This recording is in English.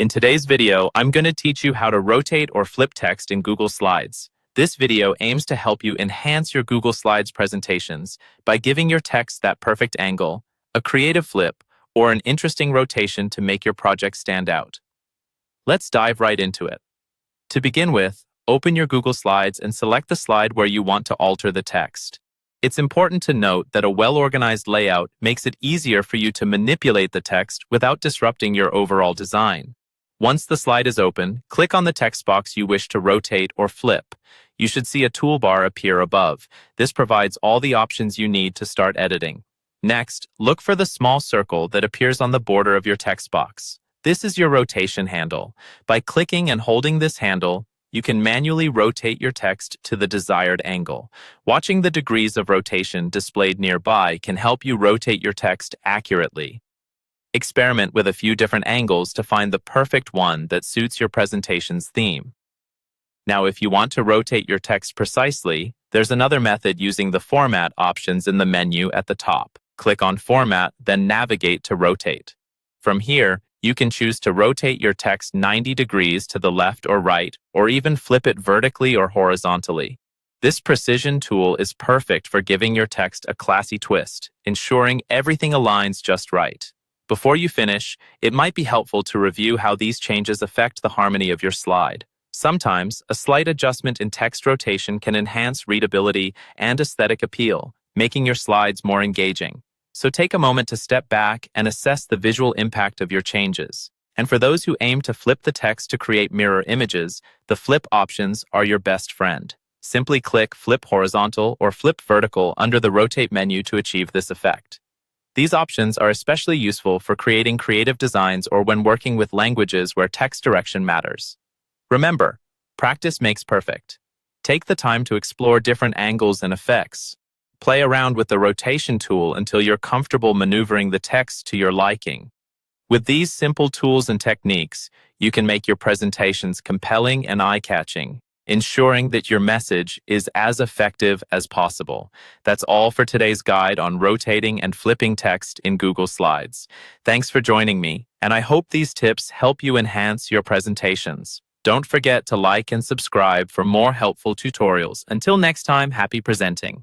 In today's video, I'm going to teach you how to rotate or flip text in Google Slides. This video aims to help you enhance your Google Slides presentations by giving your text that perfect angle, a creative flip, or an interesting rotation to make your project stand out. Let's dive right into it. To begin with, open your Google Slides and select the slide where you want to alter the text. It's important to note that a well-organized layout makes it easier for you to manipulate the text without disrupting your overall design. Once the slide is open, click on the text box you wish to rotate or flip. You should see a toolbar appear above. This provides all the options you need to start editing. Next, look for the small circle that appears on the border of your text box. This is your rotation handle. By clicking and holding this handle, you can manually rotate your text to the desired angle. Watching the degrees of rotation displayed nearby can help you rotate your text accurately. Experiment with a few different angles to find the perfect one that suits your presentation's theme. Now, if you want to rotate your text precisely, there's another method using the Format options in the menu at the top. Click on Format, then navigate to Rotate. From here, you can choose to rotate your text 90 degrees to the left or right, or even flip it vertically or horizontally. This precision tool is perfect for giving your text a classy twist, ensuring everything aligns just right. Before you finish, it might be helpful to review how these changes affect the harmony of your slide. Sometimes, a slight adjustment in text rotation can enhance readability and aesthetic appeal, making your slides more engaging. So take a moment to step back and assess the visual impact of your changes. And for those who aim to flip the text to create mirror images, the flip options are your best friend. Simply click Flip Horizontal or Flip Vertical under the Rotate menu to achieve this effect. These options are especially useful for creating creative designs or when working with languages where text direction matters. Remember, practice makes perfect. Take the time to explore different angles and effects. Play around with the rotation tool until you're comfortable maneuvering the text to your liking. With these simple tools and techniques, you can make your presentations compelling and eye-catching, ensuring that your message is as effective as possible. That's all for today's guide on rotating and flipping text in Google Slides. Thanks for joining me, and I hope these tips help you enhance your presentations. Don't forget to like and subscribe for more helpful tutorials. Until next time, happy presenting.